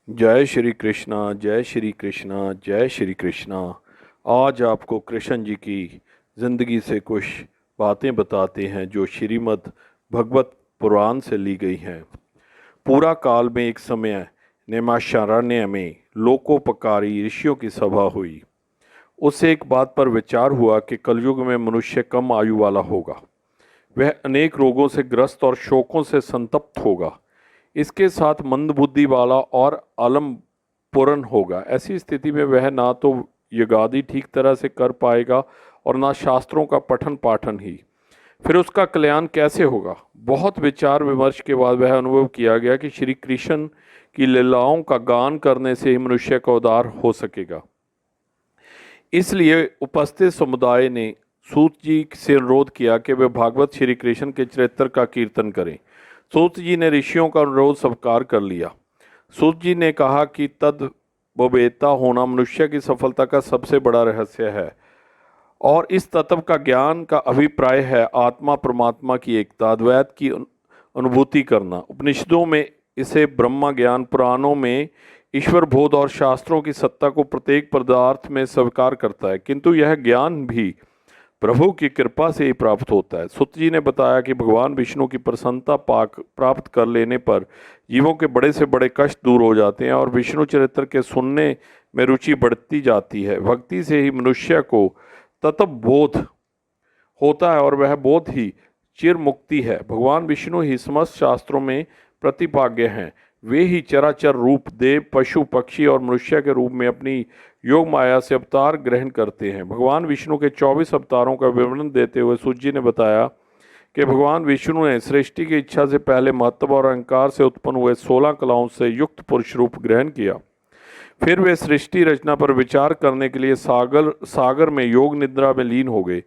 जय श्री कृष्णा, जय श्री कृष्णा, जय श्री कृष्णा। आज आपको कृष्ण जी की जिंदगी से कुछ बातें बताते हैं जो श्रीमद् भगवत पुराण से ली गई हैं। पूरा काल में एक समय नैमिषारण्य में लोकोपकारी ऋषियों की सभा हुई। उससे एक बात पर विचार हुआ कि कलयुग में मनुष्य कम आयु वाला होगा। वह अनेक रोगों से ग्रस्त और शोकों से संतप्त होगा। इसके साथ मंदबुद्धि वाला और आलमपूर्ण होगा। ऐसी स्थिति में वह ना तो यज्ञादि ठीक तरह से कर पाएगा और ना शास्त्रों का पठन पाठन ही। फिर उसका कल्याण कैसे होगा? बहुत विचार विमर्श के बाद वह अनुभव किया गया कि श्री कृष्ण की लीलाओं का गान करने से ही मनुष्य का उद्धार हो सकेगा। इसलिए उपस्थित समुदाय ने सूत जी से अनुरोध किया कि वे भागवत श्री कृष्ण के चरित्र का कीर्तन करें। सूत जी ने ऋषियों का अनुरोध स्वीकार कर लिया। सूत जी ने कहा कि तद्भवेता होना मनुष्य की सफलता का सबसे बड़ा रहस्य है और इस तत्व का ज्ञान का अभिप्राय है आत्मा परमात्मा की एकता, अद्वैत की अनुभूति करना। उपनिषदों में इसे ब्रह्म ज्ञान, पुराणों में ईश्वर बोध और शास्त्रों की सत्ता को प्रत्येक पदार्थ में स्वीकार करता है, किंतु यह ज्ञान भी प्रभु की कृपा से ही प्राप्त होता है। सुत जी ने बताया कि भगवान विष्णु की प्रसन्नता प्राप्त कर लेने पर जीवों के बड़े से बड़े कष्ट दूर हो जाते हैं और विष्णु चरित्र के सुनने में रुचि बढ़ती जाती है। भक्ति से ही मनुष्य को तत्व बोध होता है और वह बोध ही चिर मुक्ति है। भगवान विष्णु ही समस्त शास्त्रों में प्रतिपाद्य हैं। वे ही चराचर रूप, देव, पशु, पक्षी और मनुष्य के रूप में अपनी योग माया से अवतार ग्रहण करते हैं। भगवान विष्णु के 24 अवतारों का विवरण देते हुए सूत जी ने बताया कि भगवान विष्णु ने सृष्टि की इच्छा से पहले महत्व और अहंकार से उत्पन्न हुए 16 कलाओं से युक्त पुरुष रूप ग्रहण किया। फिर वे सृष्टि रचना पर विचार करने के लिए सागर में योग निद्रा में लीन हो गए।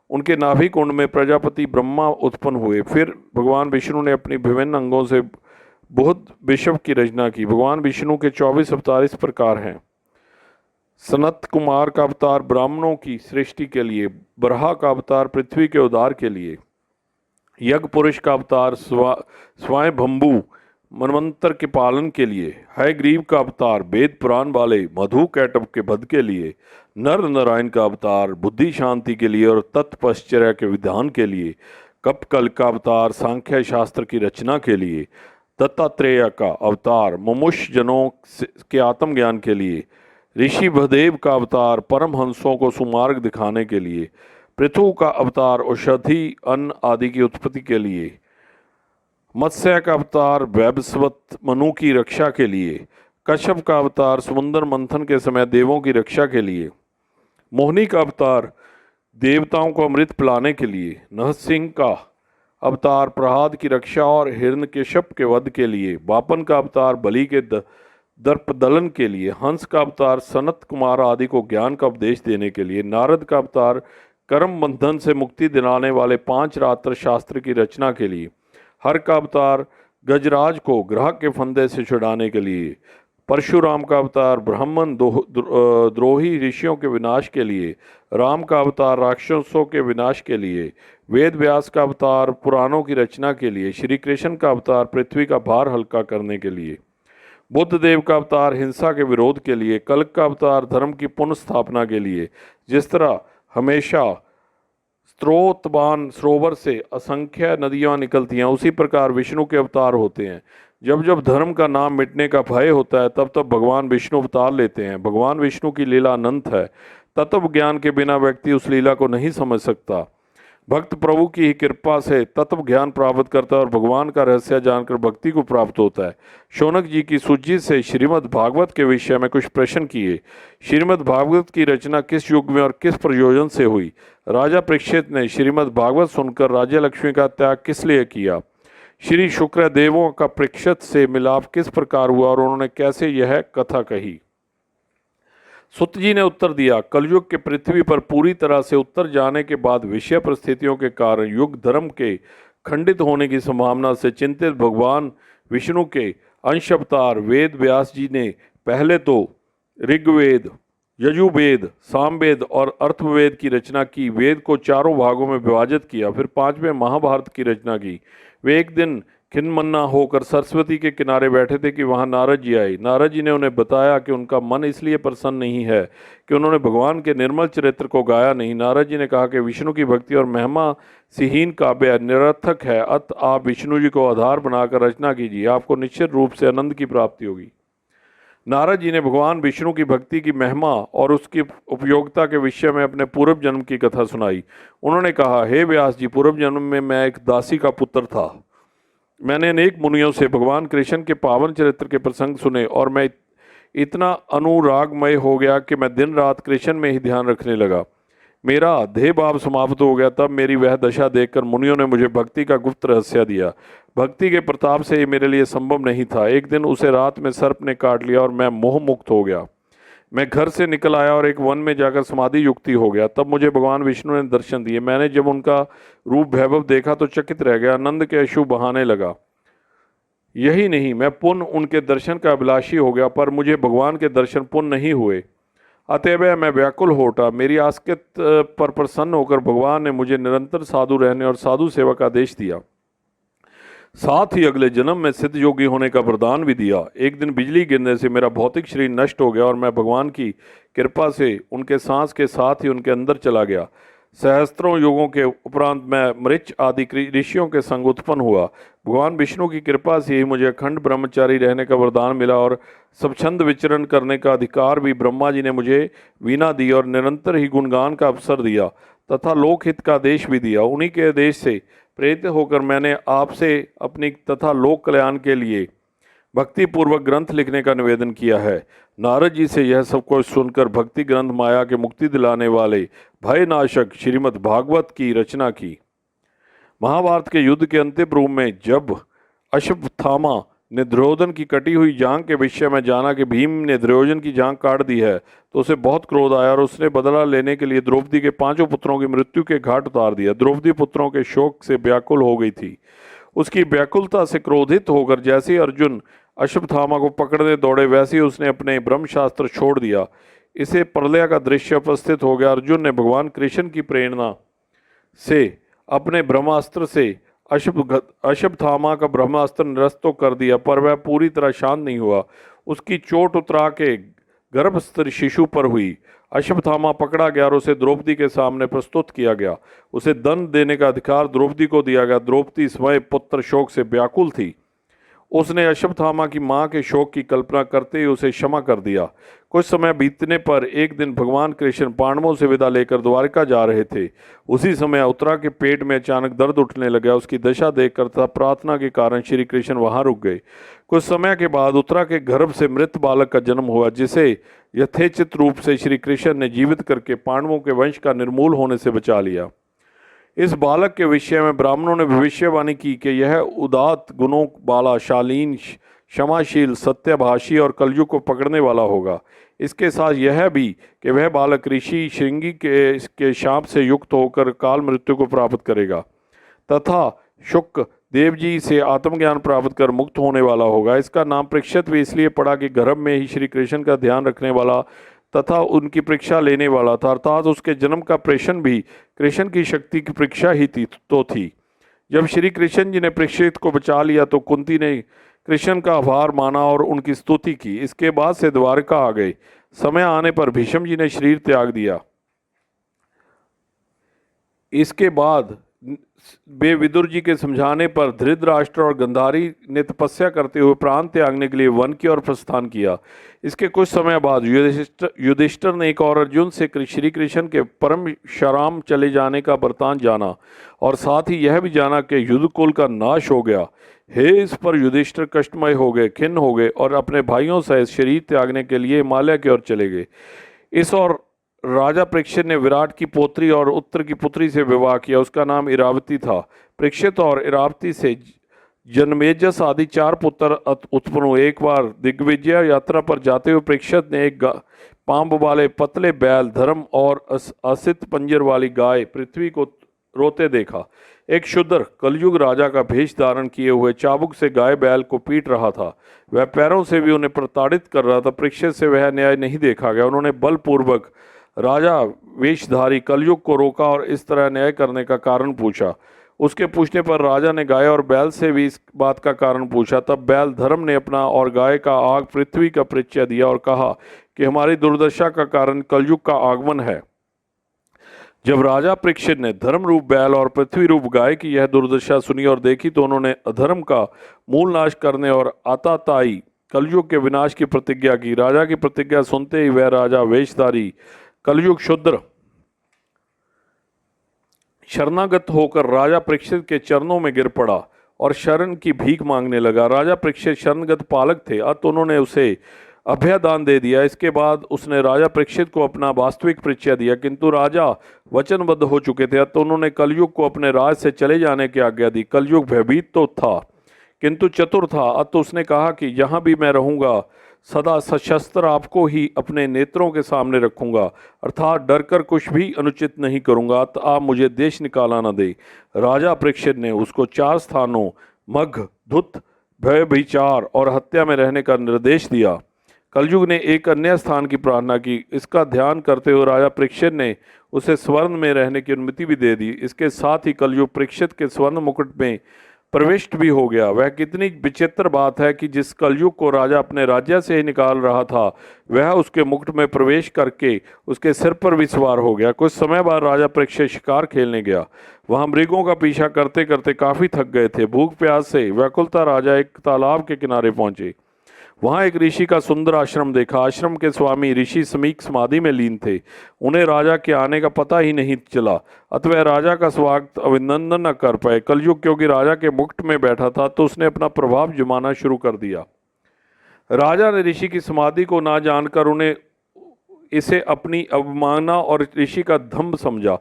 उनके नाभि कुंड में प्रजापति ब्रह्मा उत्पन्न हुए। फिर भगवान विष्णु ने अपनी विभिन्न अंगों से बहुत विश्व की रचना की। भगवान विष्णु के 24 अवतार इस प्रकार हैं। सनत कुमार का अवतार ब्राह्मणों की सृष्टि के लिए, बरहा का अवतार पृथ्वी के उद्धार के लिए, यज्ञ पुरुष का अवतार स्वयंभू मनवंतर के पालन के लिए, हयग्रीव का अवतार वेद पुराण वाले मधु कैटभ के वध के लिए, नर नारायण का अवतार बुद्धि शांति के लिए और तत्पश्चर्या के विधान के लिए, कपकल का अवतार सांख्य शास्त्र की रचना के लिए, दत्तात्रेय का अवतार मुमुक्ष जनों के आत्मज्ञान के लिए, ऋषि भदेव का अवतार परमहंसों को सुमार्ग दिखाने के लिए, पृथु का अवतार औषधि अन्न आदि की उत्पत्ति के लिए, मत्स्य का अवतार वैवस्वत मनु की रक्षा के लिए, कश्यप का अवतार समुद्र मंथन के समय देवों की रक्षा के लिए, मोहिनी का अवतार देवताओं को अमृत पिलाने के लिए, नरसिंह का अवतार प्रहलाद की रक्षा और हिरण्यकश्यप के वध के लिए, बापन का अवतार बलि के दर्पदलन के लिए, हंस का अवतार सनत कुमार आदि को ज्ञान का उपदेश देने के लिए, नारद का अवतार कर्म बंधन से मुक्ति दिलाने वाले 5 रात्र शास्त्र की रचना के लिए, हर का अवतार गजराज को ग्रह के फंदे से छुड़ाने के लिए, परशुराम का अवतार ब्राह्मण द्रोही ऋषियों के विनाश के लिए, राम का अवतार राक्षसों के विनाश के लिए, वेद व्यास का अवतार पुराणों की रचना के लिए, श्री कृष्ण का अवतार पृथ्वी का भार हल्का करने के लिए, बुद्ध देव का अवतार हिंसा के विरोध के लिए, कल्क का अवतार धर्म की पुनः स्थापना के लिए। जिस तरह हमेशा स्त्रोतबान सरोवर से असंख्य नदियां निकलती हैं, उसी प्रकार विष्णु के अवतार होते हैं। जब जब धर्म का नाम मिटने का भय होता है तब तब भगवान विष्णु अवतार लेते हैं। भगवान विष्णु की लीला अनंत है। तत्व ज्ञान के बिना व्यक्ति उस लीला को नहीं समझ सकता। भक्त प्रभु की ही कृपा से तत्व ज्ञान प्राप्त करता है और भगवान का रहस्य जानकर भक्ति को प्राप्त होता है। शौनक जी की सूची से श्रीमद् भागवत के विषय में कुछ प्रश्न किए। श्रीमद् भागवत की रचना किस युग में और किस प्रयोजन से हुई? राजा परीक्षित ने श्रीमद् भागवत सुनकर राज्य लक्ष्मी का त्याग किस लिए किया? श्री शुक्र देवों का परीक्षित से मिलाप किस प्रकार हुआ और उन्होंने कैसे यह कथा कही? सुत जी ने उत्तर दिया, कलयुग के पृथ्वी पर पूरी तरह से उतर जाने के बाद विषय परिस्थितियों के कारण युग धर्म के खंडित होने की संभावना से चिंतित भगवान विष्णु के अंश अवतार वेद व्यास जी ने पहले तो ऋग्वेद, यजुर्वेद, सामवेद और अर्थवेद की रचना की। वेद को 4 भागों में विभाजित किया। फिर 5वें महाभारत की रचना की। वे एक दिन खिन्नमन्ना होकर सरस्वती के किनारे बैठे थे कि वहां नारद जी आए। नारद जी ने उन्हें बताया कि उनका मन इसलिए प्रसन्न नहीं है कि उन्होंने भगवान के निर्मल चरित्र को गाया नहीं। नारद जी ने कहा कि विष्णु की भक्ति और महिमा सिहीन काव्य निरर्थक है, अत आप विष्णु जी को आधार बनाकर रचना कीजिए, आपको निश्चित रूप से आनंद की प्राप्ति होगी। नारद जी ने भगवान विष्णु की भक्ति की महिमा और उसकी उपयोगिता के विषय में अपने पूर्व जन्म की कथा सुनाई। उन्होंने कहा, हे व्यास जी, पूर्व जन्म में मैं एक दासी का पुत्र था। मैंने अनेक मुनियों से भगवान कृष्ण के पावन चरित्र के प्रसंग सुने और मैं इतना अनुरागमय हो गया कि मैं दिन रात कृष्ण में ही ध्यान रखने लगा। मेरा देह भाव समाप्त हो गया। तब मेरी वह दशा देखकर मुनियों ने मुझे भक्ति का गुप्त रहस्य दिया। भक्ति के प्रताप से ये मेरे लिए संभव नहीं था। एक दिन उसे रात में सर्प ने काट लिया और मैं मोह मुक्त हो गया। मैं घर से निकल आया और एक वन में जाकर समाधि युक्ति हो गया। तब मुझे भगवान विष्णु ने दर्शन दिए। मैंने जब उनका रूप वैभव देखा तो चकित रह गया, आनंद के अश्रु बहाने लगा। यही नहीं, मैं पुनः उनके दर्शन का अभिलाषी हो गया, पर मुझे भगवान के दर्शन पुनः नहीं हुए। अतएव मैं व्याकुल हो उठा। मेरी आस्कित पर प्रसन्न होकर भगवान ने मुझे निरंतर साधु रहने और साधु सेवा का आदेश दिया। साथ ही अगले जन्म में सिद्ध योगी होने का वरदान भी दिया। एक दिन बिजली गिरने से मेरा भौतिक शरीर नष्ट हो गया और मैं भगवान की कृपा से उनके सांस के साथ ही उनके अंदर चला गया। सहस्त्रों युगों के उपरांत मैं मृच आदि ऋषियों के संग उत्पन्न हुआ। भगवान विष्णु की कृपा से ही मुझे अखंड ब्रह्मचारी रहने का वरदान मिला और स्वच्छंद विचरण करने का अधिकार भी ब्रह्मा जी ने मुझे वीणा दी और निरंतर ही गुणगान का अवसर दिया तथा लोकहित का आदेश भी दिया। उन्हीं के आदेश से प्रेरित होकर मैंने आपसे अपनी तथा लोक कल्याण के लिए भक्ति पूर्वक ग्रंथ लिखने का निवेदन किया है। नारद जी से यह सब कुछ सुनकर भक्ति ग्रंथ माया के मुक्ति दिलाने वाले भयनाशक श्रीमद् भागवत की रचना की। महाभारत के युद्ध के अंतिम रूप में जब अश्वत्थामा ने दुर्योधन की कटी हुई जांघ के विषय में जाना कि भीम ने दुर्योधन की जांघ काट दी है, तो उसे बहुत क्रोध आया और उसने बदला लेने के लिए द्रौपदी के 5 पुत्रों की मृत्यु के घाट उतार दिया। द्रौपदी पुत्रों के शोक से व्याकुल हो गई थी। उसकी व्याकुलता से क्रोधित होकर जैसे अर्जुन अश्वत्थामा को पकड़ने दौड़े, वैसे ही उसने अपने ब्रह्मशास्त्र छोड़ दिया। इसे प्रलय का दृश्य उपस्थित हो गया। अर्जुन ने भगवान कृष्ण की प्रेरणा से अपने ब्रह्मास्त्र से अश्वत्थामा का ब्रह्मास्त्र निरस्त तो कर दिया, पर वह पूरी तरह शांत नहीं हुआ। उसकी चोट उतरा के गर्भस्थ शिशु पर हुई। अश्वत्थामा पकड़ा गया और उसे द्रौपदी के सामने प्रस्तुत किया गया। उसे दंड देने का अधिकार द्रौपदी को दिया गया। द्रौपदी स्वयं पुत्र शोक से व्याकुल थी। उसने अश्वत्थामा की मां के शोक की कल्पना करते ही उसे क्षमा कर दिया। कुछ समय बीतने पर एक दिन भगवान कृष्ण पांडवों से विदा लेकर द्वारिका जा रहे थे। उसी समय उत्तरा के पेट में अचानक दर्द उठने लगा। उसकी दशा देखकर तथा प्रार्थना के कारण श्री कृष्ण वहां रुक गए। कुछ समय के बाद उत्तरा के गर्भ से मृत बालक का जन्म हुआ, जिसे यथेचित रूप से श्री कृष्ण ने जीवित करके पांडवों के वंश का निर्मूल होने से बचा लिया। इस बालक के विषय में ब्राह्मणों ने भविष्यवाणी की कि यह उदात गुणों वाला, शालीन, क्षमाशील, सत्यभाषी और कलयुग को पकड़ने वाला होगा। इसके साथ यह भी कि वह बालक ऋषि श्रृंगी के शाप से युक्त होकर काल मृत्यु को प्राप्त करेगा तथा शुक देव जी से आत्मज्ञान प्राप्त कर मुक्त होने वाला होगा। इसका नाम परीक्षित भी इसलिए पड़ा कि गर्भ में ही श्री कृष्ण का ध्यान रखने वाला तथा उनकी परीक्षा लेने वाला था, अर्थात उसके जन्म का प्रेषण भी कृष्ण की शक्ति की परीक्षा ही थी। जब श्री कृष्ण जी ने परीक्षित को बचा लिया तो कुंती ने कृष्ण का आभार माना और उनकी स्तुति की। इसके बाद से द्वारका आ गए। समय आने पर भीष्म जी ने शरीर त्याग दिया। इसके बाद वे विदुर जी के समझाने पर धृतराष्ट्र और गंधारी ने तपस्या करते हुए प्राण त्यागने के लिए वन की ओर प्रस्थान किया। इसके कुछ समय बाद युधिष्ठिर ने एक और अर्जुन से श्री कृष्ण के परम शराम चले जाने का वृतांत जाना और साथ ही यह भी जाना कि युद्धकुल का नाश हो गया। हे इस पर युधिष्ठिर कष्टमय हो गए, खिन्न हो गए और अपने भाइयों सहित शरीर त्यागने के लिए हिमालय की ओर चले गए। इस और राजा परीक्षित ने विराट की पोत्री और उत्तर की पुत्री से विवाह किया। उसका नाम इरावती था। परीक्षित और इरावती से जनमेजस आदि 4 पुत्र उत्पन्न हुए। एक बार दिग्विजय यात्रा पर जाते हुए परीक्षित ने एक पांव वाले पतले बैल, धर्म और असित पंजर वाली गाय पृथ्वी को रोते देखा। एक शूद्र कलयुग राजा का भेष धारण किए हुए चाबुक से गाय बैल को पीट रहा था। वह पैरों से भी उन्हें प्रताड़ित कर रहा था। परीक्षित से वह न्याय नहीं देखा गया। उन्होंने बलपूर्वक राजा वेशधारी कलयुग को रोका और इस तरह न्याय करने का कारण पूछा। उसके पूछने पर राजा ने गाय और बैल से भी इस बात का कारण पूछा। तब बैल धर्म ने अपना और गाय का आग पृथ्वी का परिचय दिया और कहा कि हमारी दुर्दशा का कारण कलयुग का आगमन है। जब राजा परीक्षित ने धर्म रूप बैल और पृथ्वी रूप गाय की यह दुर्दशा सुनी और देखी तो उन्होंने अधर्म का मूल नाश करने और आताताई कलयुग के विनाश की प्रतिज्ञा की। राजा की प्रतिज्ञा सुनते ही वह राजा वेशधारी कलयुग शुद्र शरणागत होकर राजा परीक्षित के चरणों में गिर पड़ा और शरण की भीख मांगने लगा। राजा परीक्षित शरणगत पालक थे, अतः उन्होंने उसे अभयदान दे दिया। इसके बाद उसने राजा परीक्षित को अपना वास्तविक परिचय दिया, किंतु राजा वचनबद्ध हो चुके थे, अतः उन्होंने कलयुग को अपने राज से चले जाने की आज्ञा दी। कलयुग भयभीत तो था किंतु चतुर था, अतः उसने कहा कि यहाँ भी मैं रहूंगा, सदा सशस्त्र आपको ही अपने नेत्रों के सामने रखूंगा, अर्थात डरकर कुछ भी अनुचित नहीं करूंगा, अतः आप मुझे देश निकाला न दे। राजा परीक्षित ने उसको 4 स्थानों मघ, धुत, भय, विचार और हत्या में रहने का निर्देश दिया। कलयुग ने एक अन्य स्थान की प्रार्थना की। इसका ध्यान करते हुए राजा परीक्षित ने उसे स्वर्ण में रहने की अनुमति भी दे दी। इसके साथ ही कलयुग परीक्षित के स्वर्ण मुकुट में प्रविष्ट भी हो गया। वह कितनी विचित्र बात है कि जिस कलयुग को राजा अपने राज्य से ही निकाल रहा था, वह उसके मुकुट में प्रवेश करके उसके सिर पर भी सवार हो गया। कुछ समय बाद राजा परीक्षित शिकार खेलने गया। वहां मृगों का पीछा करते करते काफी थक गए थे। भूख प्यास से व्याकुलता राजा एक तालाब के किनारे पहुंचे। वहां एक ऋषि का सुंदर आश्रम देखा। आश्रम के स्वामी ऋषि समीक समाधि में लीन थे। उन्हें राजा के आने का पता ही नहीं चला, अतः वह राजा का स्वागत अभिनंदन न कर पाए। कलयुग क्योंकि राजा के मुकुट में बैठा था तो उसने अपना प्रभाव जमाना शुरू कर दिया। राजा ने ऋषि की समाधि को ना जानकर उन्हें इसे अपनी अवमानना और ऋषि का दंभ समझा।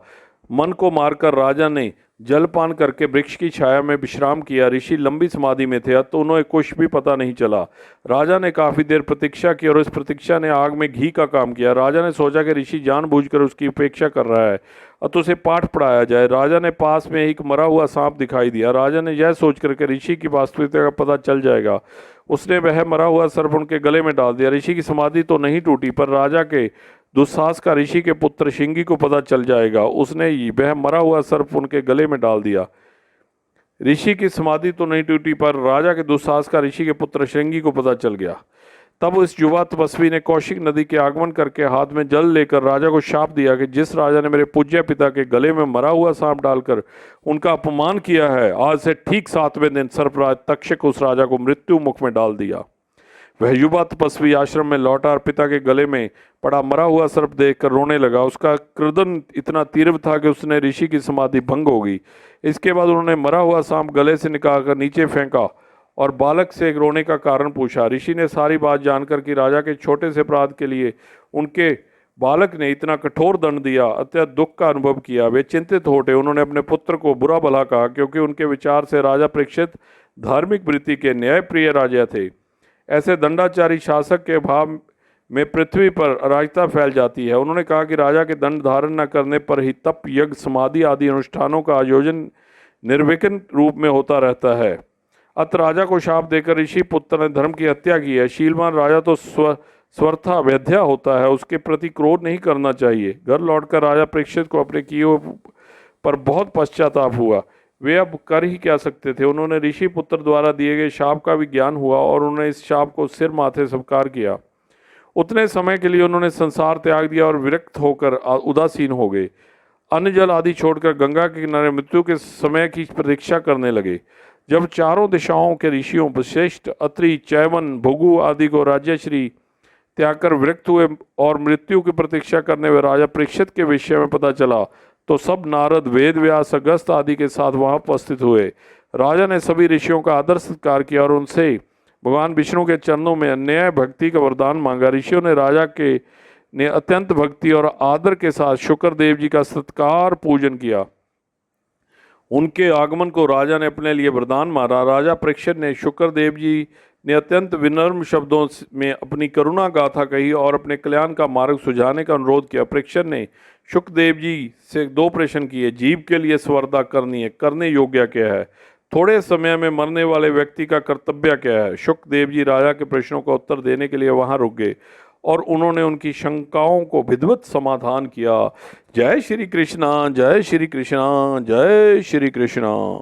मन को मारकर राजा ने जलपान करके वृक्ष की छाया में विश्राम किया। ऋषि लंबी समाधि में थे, तो उन्हें कुछ भी पता नहीं चला। राजा ने काफी देर प्रतीक्षा की और इस प्रतीक्षा ने आग में घी का काम किया। राजा ने सोचा कि ऋषि जानबूझकर उसकी उपेक्षा कर रहा है, तो उसे पाठ पढ़ाया जाए। राजा ने पास में एक मरा हुआ सांप दिखाई दिया। राजा ने यह सोचकर कि ऋषि की वास्तविकता का पता चल जाएगा, उसने वह मरा हुआ सर्प उनके गले में डाल दिया। ऋषि की समाधि तो नहीं टूटी, पर राजा के दुस्साहस का ऋषि के पुत्र श्रृंगी को पता चल जाएगा। उसने वह मरा हुआ सर्प उनके गले में डाल दिया। ऋषि की समाधि तो नहीं टूटी, पर राजा के दुस्साहस का ऋषि के पुत्र श्रृंगी को पता चल गया। तब उस युवा तपस्वी ने कौशिक नदी के आगमन करके हाथ में जल लेकर राजा को शाप दिया कि जिस राजा ने मेरे पूज्य पिता के गले में मरा हुआ सांप डालकर उनका अपमान किया है, आज से ठीक 7वें दिन सर्पराज तक्षक उस राजा को मृत्यु मुख में डाल दिया। वह युवा तपस्वी आश्रम में लौटा और पिता के गले में पड़ा मरा हुआ सर्प देखकर रोने लगा। उसका क्रोधन इतना तीव्र था कि उसने ऋषि की समाधि भंग हो गई। इसके बाद उन्होंने मरा हुआ सांप गले से निकालकर नीचे फेंका और बालक से रोने का कारण पूछा। ऋषि ने सारी बात जानकर कि राजा के छोटे से अपराध के लिए उनके बालक ने इतना कठोर दंड दिया, अत्यंत दुख का अनुभव किया। वे चिंतित हो उठे। उन्होंने अपने पुत्र को बुरा भला कहा, क्योंकि उनके विचार से राजा परीक्षित धार्मिक वृत्ति के न्यायप्रिय राजा थे। ऐसे दंडाचारी शासक के भाव में पृथ्वी पर अराजकता फैल जाती है। उन्होंने कहा कि राजा के दंड धारण न करने पर ही तप, यज्ञ, समाधि आदि अनुष्ठानों का आयोजन निर्विघ्न रूप में होता रहता है। अत राजा को शाप देकर ऋषि पुत्र ने धर्म की हत्या की है। शीलवान राजा तो स्वर्था वैद्या होता है, उसके प्रति क्रोध नहीं करना चाहिए। घर लौटकर राजा परीक्षित को अपने किए पर बहुत पश्चाताप हुआ। वे अब कर ही क्या सकते थे। उन्होंने ऋषि पुत्र द्वारा दिए गए शाप का भी ज्ञान हुआ और उन्होंने इस शाप को सिर माथे स्वीकार किया। उतने समय के लिए उन्होंने संसार त्याग दिया और विरक्त होकर उदासीन हो गए। अन्न जल आदि छोड़कर गंगा के किनारे मृत्यु के समय की प्रतीक्षा करने लगे। जब चारों दिशाओं के ऋषियों वशिष्ठ, अत्रि, चैवन, भृगु आदि को राज्यश्री त्याग कर विरक्त हुए और मृत्यु की प्रतीक्षा करने हुए राजा परीक्षित के विषय में पता चला, तो सब नारद, वेद व्यास, अगस्त आदि के साथ वहां उपस्थित हुए। राजा ने सभी ऋषियों का आदर सत्कार किया और उनसे भगवान विष्णु के चरणों में अन्याय भक्ति का वरदान मांगा। ऋषियों ने राजा के ने अत्यंत भक्ति और आदर के साथ शुक्र देव जी का सत्कार पूजन किया। उनके आगमन को राजा ने अपने लिए वरदान माना। राजा परीक्षित ने शुक्र देव जी ने अत्यंत विनम्र शब्दों में अपनी करुणा गाथा कही और अपने कल्याण का मार्ग सुझाने का अनुरोध किया। परीक्षित ने शुक्रदेव जी से 2 प्रश्न किए। जीव के लिए स्वर्धा करनी है, करने योग्य क्या है? थोड़े समय में मरने वाले व्यक्ति का कर्तव्य क्या है? शुक्रदेव जी राजा के प्रश्नों का उत्तर देने के लिए वहां रुक गए और उन्होंने उनकी शंकाओं को विधिवत समाधान किया। जय श्री कृष्णा, जय श्री कृष्णा, जय श्री कृष्णा।